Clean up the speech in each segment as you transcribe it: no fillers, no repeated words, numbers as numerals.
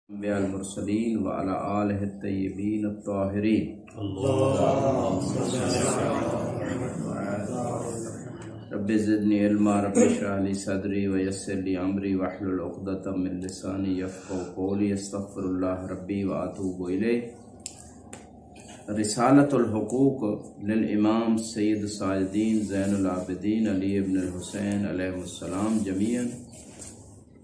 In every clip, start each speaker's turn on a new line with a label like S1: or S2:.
S1: المرسلین وعلی آلہ الطیبین الطاہرین رب زدنی علما رب اشرح لی صدری ویسر لی امری واحلل عقدۃ من لسانی یفقهوا قولی استغفر اللہ ربی واتوب الیہ۔ رسالۃ الحقوق للامام سید الساجدین زین العابدین علی ابن الحسین علیہ السلام جمیعاً۔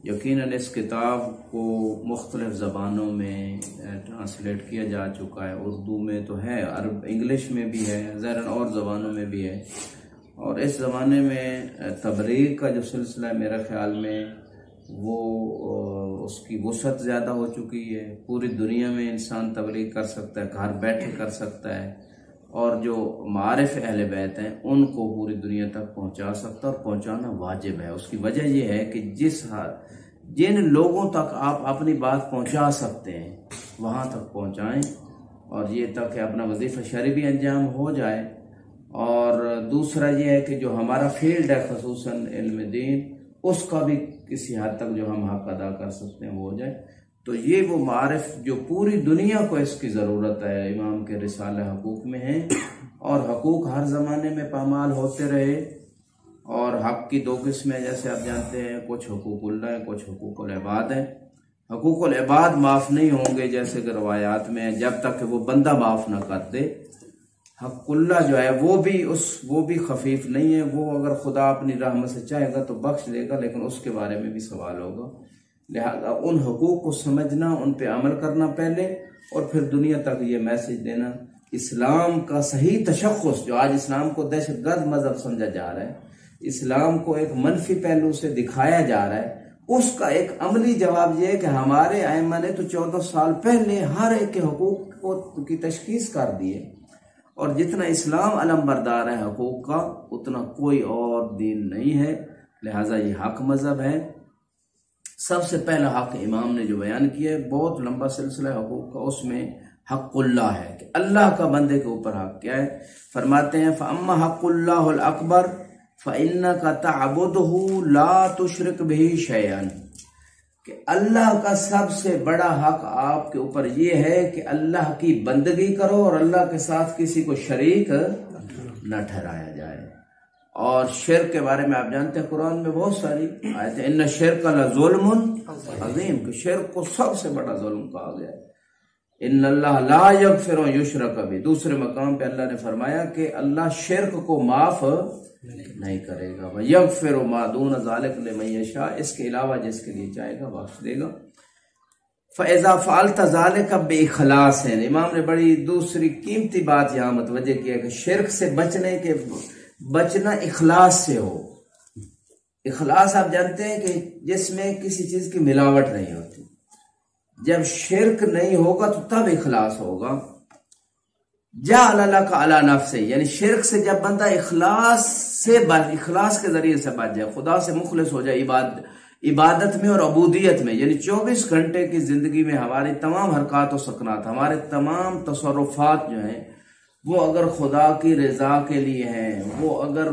S1: یقیناً اس کتاب کو مختلف زبانوں میں ٹرانسلیٹ کیا جا چکا ہے، اردو میں تو ہے، انگلش میں بھی ہے، ظاہراً اور زبانوں میں بھی ہے، اور اس زمانے میں تبلیغ کا جو سلسلہ ہے میرے خیال میں وہ اس کی وسعت زیادہ ہو چکی ہے۔ پوری دنیا میں انسان تبلیغ کر سکتا ہے، گھر بیٹھے کر سکتا ہے، اور جو معارف اہل بیت ہیں ان کو پوری دنیا تک پہنچا سکتا ہے، اور پہنچانا واجب ہے۔ اس کی وجہ یہ ہے کہ جن لوگوں تک آپ اپنی بات پہنچا سکتے ہیں وہاں تک پہنچائیں، اور یہ تک کہ اپنا وظیفہ شرعی بھی انجام ہو جائے، اور دوسرا یہ ہے کہ جو ہمارا فیلڈ ہے خصوصاً علم دین، اس کا بھی کسی حد تک جو ہم حق ادا کر سکتے ہیں وہ ہو جائے۔ تو یہ وہ معارف جو پوری دنیا کو اس کی ضرورت ہے امام کے رسالہ حقوق میں ہیں، اور حقوق ہر زمانے میں پامال ہوتے رہے، اور حق کی دو قسمیں جیسے آپ جانتے ہیں، کچھ حقوق اللہ ہیں، کچھ حقوق العباد ہیں۔ حقوق العباد معاف نہیں ہوں گے جیسے کہ روایات میں ہے، جب تک کہ وہ بندہ معاف نہ کر دے۔ حق اللہ جو ہے وہ بھی خفیف نہیں ہے، وہ اگر خدا اپنی رحمت سے چاہے گا تو بخش دے گا، لیکن اس کے بارے میں بھی سوال ہوگا۔ لہذا ان حقوق کو سمجھنا، ان پہ عمل کرنا پہلے، اور پھر دنیا تک یہ میسج دینا۔ اسلام کا صحیح تشخص، جو آج اسلام کو دہشت گرد مذہب سمجھا جا رہا ہے، اسلام کو ایک منفی پہلو سے دکھایا جا رہا ہے، اس کا ایک عملی جواب یہ ہے کہ ہمارے ائمہ نے تو 14 سال پہلے ہر ایک کے حقوق کی تشخیص کر دی ہے، اور جتنا اسلام علم بردار ہے حقوق کا، اتنا کوئی اور دین نہیں ہے۔ لہٰذا یہ حق مذہب ہے۔ سب سے پہلا حق امام نے جو بیان کیا ہے، بہت لمبا سلسلہ حقوق کا، اس میں حق اللہ ہے کہ اللہ کا بندے کے اوپر حق کیا ہے۔ فرماتے ہیں فَأَمَّا حَقُّ اللَّهُ الْأَكْبَرُ فَإِنَّكَ تَعْبُدُهُ لَا تُشْرِكْ بِهِ شَيْئًا، کہ اللہ کا سب سے بڑا حق آپ کے اوپر یہ ہے کہ اللہ کی بندگی کرو اور اللہ کے ساتھ کسی کو شریک نہ ٹھہرایا جائے۔ اور شرک کے بارے میں آپ جانتے ہیں قرآن میں بہت ساری آیتیں، ان الشرک لظلم عظیم، کہ شرک کو سب سے بڑا ظلم کہا گیا ہے۔ ان اللہ لا یغفر ان یشرک بہ، دوسرے مقام پہ اللہ نے فرمایا کہ اللہ شرک کو معاف نہیں کرے گا، وَيَغْفِرُ مَا دُونَ ذَلِكَ لِمَن يَشَاءُ، اس کے علاوہ جس کے لیے چاہے گا بخش دے گا۔ فَإِذَا فَعَلْتَ ذَلِكَ بِإِخْلَاصٍ، امام نے بڑی دوسری قیمتی بات یہاں متوجہ کیا کہ شرک سے بچنا اخلاص سے ہو۔ اخلاص آپ جانتے ہیں کہ جس میں کسی چیز کی ملاوٹ نہیں ہوتی۔ جب شرک نہیں ہوگا تو تب اخلاص ہوگا۔ جعل لک علی نفسہ، یعنی شرک سے جب بندہ اخلاص کے ذریعے سے بچ جائے، خدا سے مخلص ہو جائے عبادت میں اور عبودیت میں، یعنی 24 گھنٹے کی زندگی میں ہماری تمام حرکات و سکنات، ہمارے تمام تصرفات جو ہیں وہ اگر خدا کی رضا کے لیے ہیں، وہ اگر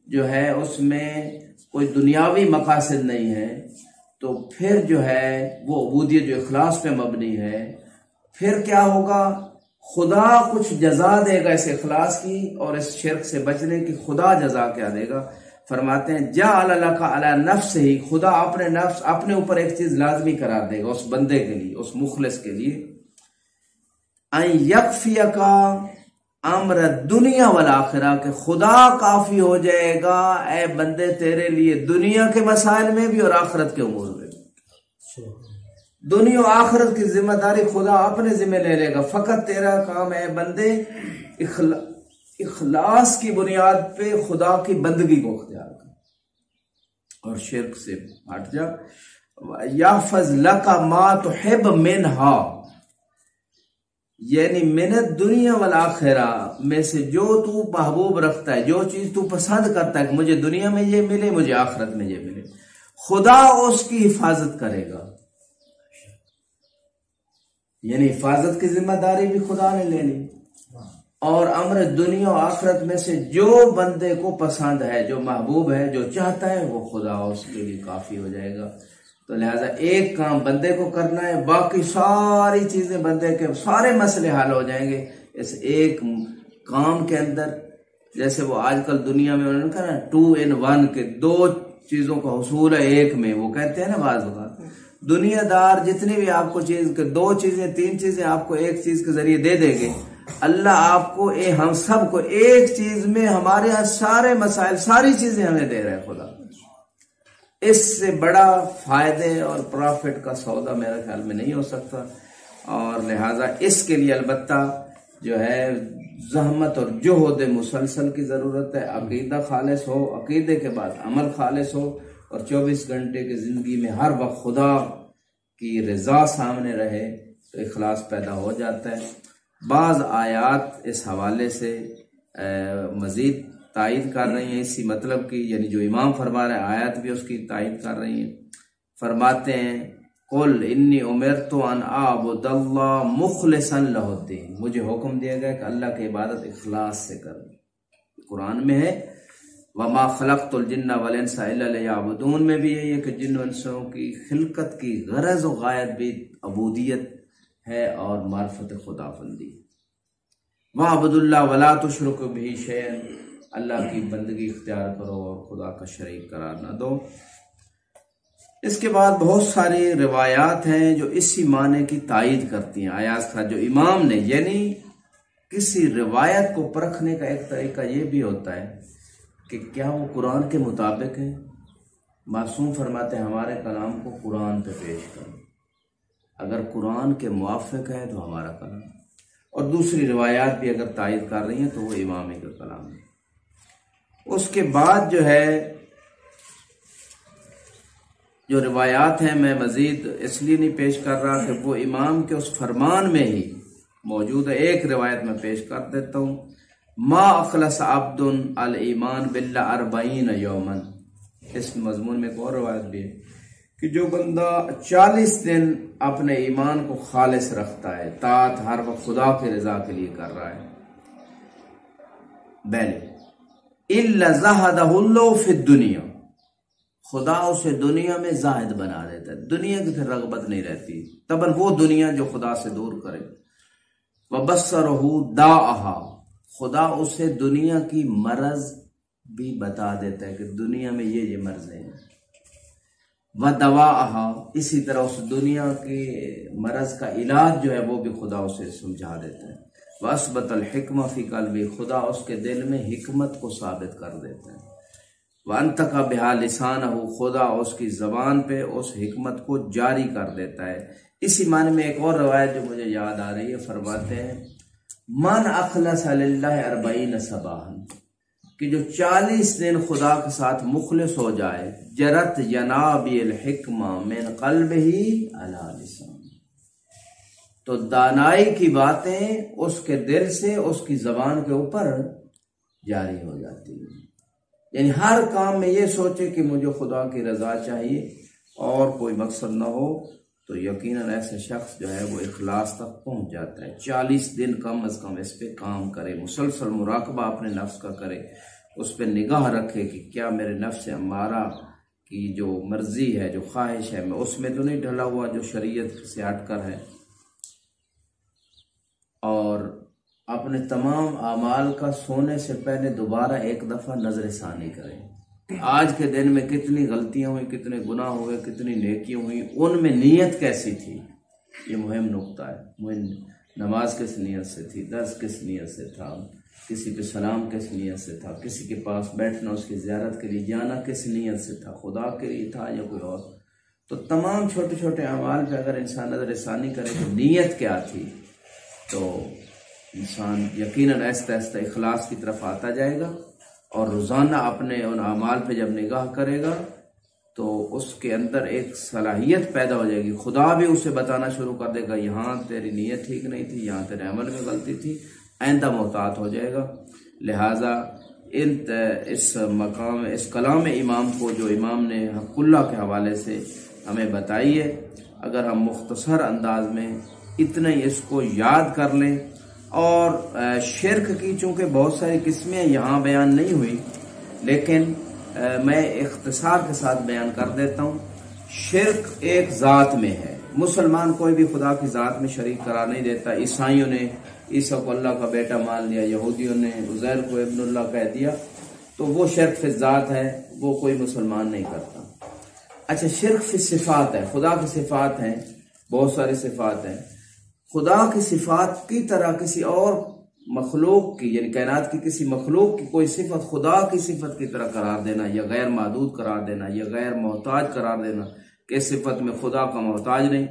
S1: جو ہے اس میں کوئی دنیاوی مقاصد نہیں ہے، تو پھر جو ہے وہ عبودیت جو اخلاص پہ مبنی ہے، پھر کیا ہوگا؟ خدا کچھ جزا دے گا اس اخلاص کی اور اس شرک سے بچنے کی۔ خدا جزا کیا دے گا؟ فرماتے ہیں جعل لک علی نفسہ، خدا اپنے اوپر ایک چیز لازمی قرار دے گا اس بندے کے لیے، اس مخلص کے لیے، ان یکفیک امر الدنیا والآخرہ، کہ خدا کافی ہو جائے گا اے بندے تیرے لیے دنیا کے مسائل میں بھی اور آخرت کے امور میں بھی۔ دنیا و آخرت کی ذمہ داری خدا اپنے ذمہ لے لے گا، فقط تیرا کام ہے بندے اخلاص کی بنیاد پہ خدا کی بندگی کو اختیار کر اور شرک سے ہٹ جا۔ یحفظ لک ما تحب منہا، یعنی من الدنیا والآخرہ میں سے جو تو محبوب رکھتا ہے، جو چیز تو پسند کرتا ہے کہ مجھے دنیا میں یہ ملے، مجھے آخرت میں یہ ملے، خدا اس کی حفاظت کرے گا۔ یعنی حفاظت کی ذمہ داری بھی خدا نے لے لی، اور امر دنیا و آخرت میں سے جو بندے کو پسند ہے، جو محبوب ہے، جو چاہتا ہے، وہ خدا اس کے لیے کافی ہو جائے گا۔ تو تو لہٰذا ایک کام بندے کو کرنا ہے، باقی ساری چیزیں بندے کے سارے مسئلے حل ہو جائیں گے اس ایک کام کے اندر. جیسے وہ آج کل دنیا میں انہوں نے کہا نا 2 in 1 کے 2 چیزوں کا حصول ہے ایک میں، وہ کہتے ہیں نا بعض اوقات دنیا دار جتنی بھی آپ کو چیز کے 2 چیزیں 3 چیزیں آپ کو ایک چیز کے ذریعے دے دیں گے، اللہ آپ کو ہم سب کو ایک چیز میں ہمارے یہاں سارے مسائل ساری چیزیں ہمیں دے رہے ہیں خدا. اس سے بڑا فائدے اور پرافٹ کا سودا میرے خیال میں نہیں ہو سکتا. اور لہٰذا اس کے لیے البتہ جو ہے زحمت اور جہد مسلسل کی ضرورت ہے. عقیدہ خالص ہو، عقیدے کے بعد عمل خالص ہو، اور 24 گھنٹے کی زندگی میں ہر وقت خدا کی رضا سامنے رہے تو اخلاص پیدا ہو جاتا ہے. بعض آیات اس حوالے سے مزید تائید کر رہی ہیں اسی مطلب کی، یعنی جو امام فرما رہے ہیں آیات بھی اس کی تائید کر رہی ہیں. فرماتے ہیں قل انی امرت ان اعبد اللہ مخلصا لہ الدین، مجھے حکم دیا گیا کہ اللہ کی عبادت اخلاص سے کروں. قرآن میں ہے وما خلقت الجن والانس الا لیعبدون، میں بھی یہی ہے کہ جن و انسوں کی خلقت کی غرض و غایت بھی عبودیت ہے اور معرفت خدا بندی. وَاعْبُدُوا اللَّهَ وَلَا تُشْرِكُوا بِهِ شَيْئًا، اللہ کی بندگی اختیار کرو اور خدا کا شریک قرار نہ دو. اس کے بعد بہت ساری روایات ہیں جو اسی معنی کی تائید کرتی ہیں آیات کا جو امام نے، یعنی کسی روایت کو پرکھنے کا ایک طریقہ یہ بھی ہوتا ہے کہ کیا وہ قرآن کے مطابق ہے. معصوم فرماتے ہیں ہمارے کلام کو قرآن پہ پیش کرو، اگر قرآن کے موافق ہے تو ہمارا کلام، اور دوسری روایات بھی اگر تائید کر رہی ہیں تو وہ امام کا کلام ہے. اس کے بعد جو ہے جو روایات ہیں میں مزید اس لیے نہیں پیش کر رہا کہ وہ امام کے اس فرمان میں ہی موجود ہے. ایک روایت میں پیش کر دیتا ہوں، ما اخلص عبد الایمان باللہ 40 یوما، اس مضمون میں ایک اور روایت بھی ہے کہ جو بندہ 40 دن اپنے ایمان کو خالص رکھتا ہے، طاعت ہر وقت خدا کی رضا کے لیے کر رہا ہے، الا زہدہ اللہ فی الدنیا، خدا اسے دنیا میں زاہد بنا دیتا ہے، دنیا کی پھر رغبت نہیں رہتی، تبن وہ دنیا جو خدا سے دور کرے. وبصرہ داءھا، خدا اسے دنیا کی مرض بھی بتا دیتا ہے کہ دنیا میں یہ مرض ہے. وَدَوَاءَھا، اسی طرح اس دنیا کے مرض کا علاج جو ہے وہ بھی خدا اسے سمجھا دیتا ہے. وَأَثْبَتَ الْحِكْمَ فِي قَلْبِهِ، خدا اس کے دل میں حکمت کو ثابت کر دیتا ہے. وَأَنْتَقَ بِهَا لِسَانَهُ، خدا اس کی زبان پہ اس حکمت کو جاری کر دیتا ہے. اسی معنی میں ایک اور روایت جو مجھے یاد آ رہی ہے، فرماتے ہیں من اخلص للہ 40 صباحا، کہ جو 40 دن خدا کے ساتھ مخلص ہو جائے، جرت ینابی الحکمہ من قلبہ علی لسان، تو دانائی کی باتیں اس کے دل سے اس کی زبان کے اوپر جاری ہو جاتی ہیں. یعنی ہر کام میں یہ سوچے کہ مجھے خدا کی رضا چاہیے اور کوئی مقصد نہ ہو، تو یقیناً ایسے شخص جو ہے وہ اخلاص تک پہنچ جاتا ہے. 40 دن کم از کم اس پہ کام کرے، مسلسل مراقبہ اپنے نفس کا کرے، اس پہ نگاہ رکھے کہ کیا میرے نفس امارہ کی جو مرضی ہے، جو خواہش ہے، میں اس میں تو نہیں ڈھلا ہوا جو شریعت سے ہٹ کر ہے. اور اپنے تمام اعمال کا سونے سے پہلے دوبارہ ایک دفعہ نظر ثانی کریں کہ آج کے دن میں کتنی غلطیاں ہوئیں، کتنے گناہ ہوئے، کتنی نیکیاں ہوئیں، ان میں نیت کیسی تھی. یہ مہم نقطہ ہے. نماز کس نیت سے تھی، درس کس نیت سے تھا، کسی پہ سلام کس نیت سے تھا، کسی کے پاس بیٹھنا، اس کی زیارت کے لیے جانا کس نیت سے تھا، خدا کے لیے تھا یا کوئی اور. تو تمام چھوٹے چھوٹے اعمال پہ اگر انسان نظر ثانی کرے کہ نیت کیا تھی، تو انسان یقیناً آہستہ آہستہ اخلاص کی طرف آتا جائے گا. اور روزانہ اپنے ان اعمال پہ جب نگاہ کرے گا تو اس کے اندر ایک صلاحیت پیدا ہو جائے گی. خدا بھی اسے بتانا شروع کر دے گا یہاں تیری نیت ٹھیک نہیں تھی، یہاں تیرے عمل میں غلطی تھی، آئندہ محتاط ہو جائے گا. لہٰذا اس کلام امام کو جو امام نے حق اللہ کے حوالے سے ہمیں بتائی ہے، اگر ہم مختصر انداز میں اتنا ہی اس کو یاد کر لیں. اور شرک کی چونکہ بہت ساری قسمیں یہاں بیان نہیں ہوئی، لیکن میں اختصار کے ساتھ بیان کر دیتا ہوں. شرک ایک ذات میں ہے. مسلمان کوئی بھی خدا کی ذات میں شریک قرار نہیں دیتا. عیسائیوں نے عیسیٰ کو اللہ کا بیٹا مان لیا، یہودیوں نے عزیر کو ابن اللہ کہہ دیا، تو وہ شرک فی ذات ہے، وہ کوئی مسلمان نہیں کرتا. اچھا، شرک فی صفات ہے. خدا کی صفات ہیں، بہت ساری صفات ہیں. خدا کی صفات کی طرح کسی اور مخلوق کی، یعنی کائنات کی کسی مخلوق کی کوئی صفت خدا کی صفت کی طرح قرار دینا، یا غیر محدود قرار دینا، یا غیر محتاج قرار دینا کہ صفت میں خدا کا محتاج نہیں،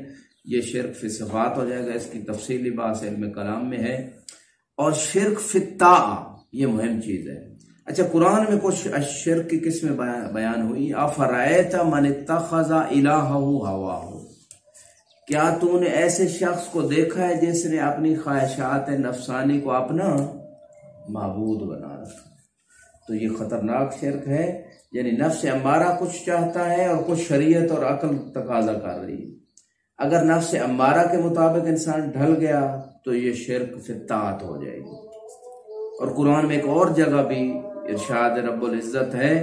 S1: یہ شرک فی صفات ہو جائے گا. اس کی تفصیلی بات علم کلام میں ہے. اور شرک فی الطاعہ، یہ مہم چیز ہے. اچھا، قرآن میں کچھ شرک کی قسمیں بیان ہوئی. افرأیت من اتخذ الہہ ہواہ، کیا تو نے ایسے شخص کو دیکھا ہے جس نے اپنی خواہشات نفسانی کو اپنا معبود بنا رکھا؟ تو یہ خطرناک شرک ہے. یعنی نفس امارہ کچھ چاہتا ہے اور کچھ شریعت اور عقل تقاضا کر رہی ہے. اگر نفس امارہ کے مطابق انسان ڈھل گیا تو یہ شرک فی الطاعت ہو جائے گی. اور قرآن میں ایک اور جگہ بھی ارشاد رب العزت ہے،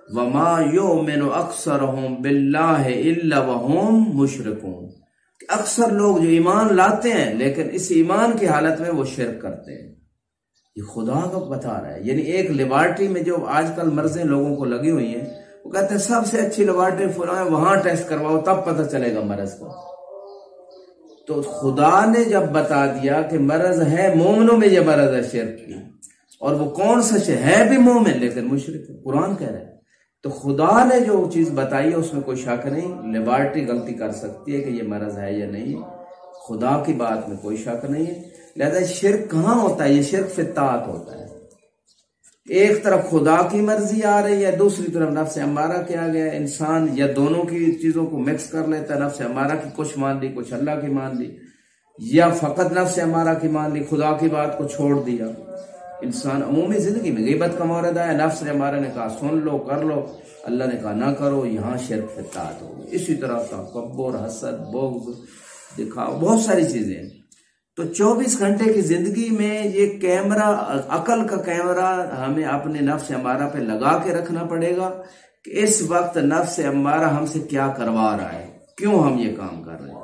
S1: وَمَا يُؤْمِنُ أَكْثَرُهُمْ بِاللَّهِ إِلَّا وَهُمْ مُشْرِكُونَ، کہ اکثر لوگ جو ایمان لاتے ہیں لیکن اس ایمان کی حالت میں وہ شرک کرتے ہیں. یہ خدا کا بتا رہا ہے. یعنی ایک لیبارٹری میں جو آج کل مرضیں لوگوں کو لگی ہوئی ہیں، وہ کہتے ہیں سب سے اچھی لیبارٹری فلاں ہے، وہاں ٹیسٹ کرواؤ تب پتہ چلے گا مرض کا. تو خدا نے جب بتا دیا کہ مرض ہے، مومنوں میں یہ مرض ہے شرک کی، اور وہ کون سچ ہے بھی مومن لیکن مشرک ہے، قرآن کہہ رہا ہے. تو خدا نے جو چیز بتائی ہے اس میں کوئی شک نہیں. لیبارٹری غلطی کر سکتی ہے کہ یہ مرض ہے یا نہیں، خدا کی بات میں کوئی شک نہیں ہے. لہذا شرک کہاں ہوتا ہے؟ یہ شرک فی الطاعت ہوتا ہے. ایک طرف خدا کی مرضی آ رہی ہے، دوسری طرف نفس امارہ کیا گیا. انسان یا دونوں کی چیزوں کو مکس کر لیتا ہے، نفس امارہ کی کچھ مان لی، کچھ اللہ کی مان لی، یا فقط نفس امارہ کی مان لی، خدا کی بات کو چھوڑ دیا. انسان عمومی زندگی میں غیبت کا مورد آیا، نفس امارہ نے کہا سن لو کر لو، اللہ نے کہا نہ کرو، یہاں شرک فی الطاعت ہو گئی. اسی طرح تکبر، حسد، بغض، دکھاوا، بہت ساری چیزیں ہیں. تو 24 گھنٹے کی زندگی میں یہ کیمرہ، عقل کا کیمرہ ہمیں اپنے نفس امارہ پہ لگا کے رکھنا پڑے گا کہ اس وقت نفس امارہ ہم سے کیا کروا رہا ہے، کیوں ہم یہ کام کر رہے ہیں.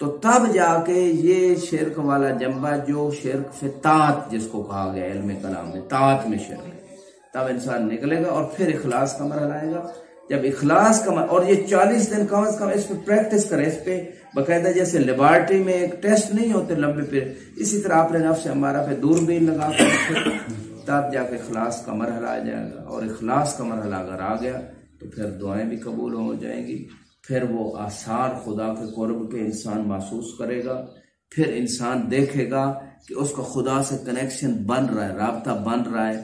S1: تو تب جا کے یہ شرک والا جنبہ، جو شرک فی طاعت جس کو کہا گیا علم کلام میں، طاعت میں شرک، تب انسان نکلے گا. اور پھر اخلاص کا مرحلہ آئے گا. جب اخلاص کا اور یہ 40 دن کم از کم اس پہ پریکٹس کرے، اس پہ باقاعدہ جیسے لیبارٹری میں ایک ٹیسٹ نہیں ہوتے لمبے پہ، اسی طرح اپنے نفس امارہ پہ دوربین لگا کر تب جا کے اخلاص کا مرحلہ آ جائے گا. اور اخلاص کا مرحلہ اگر آ گیا تو پھر دعائیں بھی قبول ہو جائیں گی. پھر وہ آثار خدا کے قرب کے انسان محسوس کرے گا. پھر انسان دیکھے گا کہ اس کا خدا سے کنیکشن بن رہا ہے، رابطہ بن رہا ہے،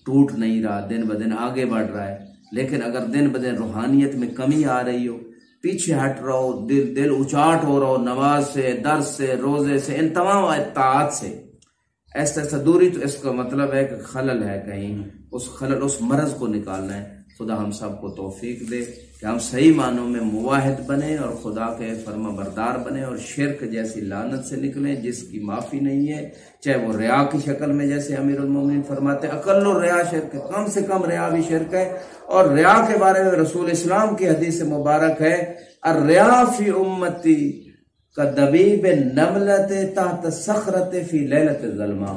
S1: ٹوٹ نہیں رہا، دن بدن آگے بڑھ رہا ہے. لیکن اگر دن بدن روحانیت میں کمی آ رہی ہو، پیچھے ہٹ رہا ہو، دل اچاٹ ہو رہا ہو نماز سے، درس سے، روزے سے، ان تمام طاعات سے ایسا دوری، تو اس کا مطلب ہے کہ خلل ہے کہیں. اس خلل، اس مرض کو نکالنا ہے. خدا ہم سب کو توفیق دے کہ ہم صحیح معنوں میں موحد بنیں اور خدا کے فرما بردار بنیں، اور شرک جیسی لعنت سے نکلیں جس کی معافی نہیں ہے، چاہے وہ ریا کی شکل میں، جیسے امیر المومنین فرماتے ہیں اقل الریا شرک ہے، کم سے کم ریا بھی شرک ہے. اور ریا کے بارے میں رسول اسلام کی حدیث مبارک ہے، الریا فی امتی کدبیب نملت تحت صخرت فی لیلت الظلماء،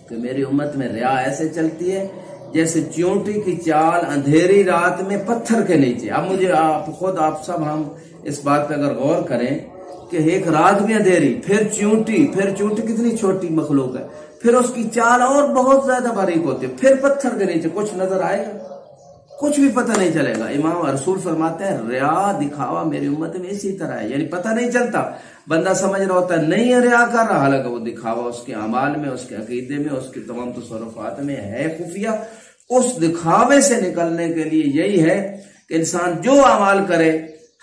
S1: کہ میری امت میں ریا ایسے چلتی ہے جیسے چیونٹی کی چال اندھیری رات میں پتھر کے نیچے. اب مجھے آپ سب ہم اس بات پہ اگر غور کریں کہ ایک رات بھی اندھیری، پھر چیونٹی کتنی چھوٹی مخلوق ہے، پھر اس کی چال اور بہت زیادہ باریک ہوتی ہے، پھر پتھر کے نیچے کچھ نظر آئے گا؟ کچھ بھی پتہ نہیں چلے گا. امام رسول فرماتے ہیں ریا دکھاوا میری امت میں اسی طرح ہے. یعنی پتہ نہیں چلتا، بندہ سمجھ رہا ہوتا ہے نہیں ہے ریا کر رہا، حالانکہ وہ دکھاوا اس کے اعمال میں، اس کے عقیدے میں، اس کے تمام تصرفات میں ہے خفیہ. اس دکھاوے سے نکلنے کے لیے یہی ہے کہ انسان جو اعمال کرے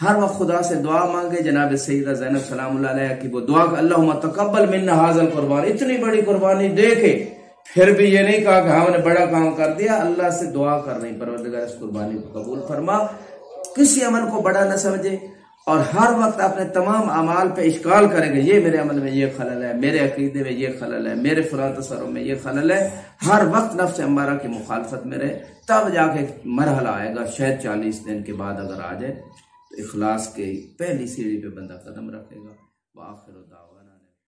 S1: ہر وقت خدا سے دعا مانگے. جناب سیدہ زینب سلام اللہ علیہ کی وہ دعا کہ اللہم تقبل منا ھذا القربان، اتنی بڑی قربانی دے کے پھر بھی یہ نہیں کہا کہ ہم نے بڑا کام کر دیا. اللہ سے دعا کر رہی پروردگار اس قربانی کو قبول فرما. کسی عمل کو بڑا نہ سمجھے اور ہر وقت اپنے تمام اعمال پہ اشکال کرے گا یہ میرے عمل میں یہ خلل ہے، میرے عقیدے میں یہ خلل ہے، میرے فلاں تصرف میں یہ خلل ہے. ہر وقت نفس امارہ کی مخالفت میں رہے، تب جا کے مرحلہ آئے گا. شاید 40 دن کے بعد اگر آ جائے تو اخلاص کے پہلی سیڑھی پہ بندہ قدم رکھے گا. وآخر دعوانا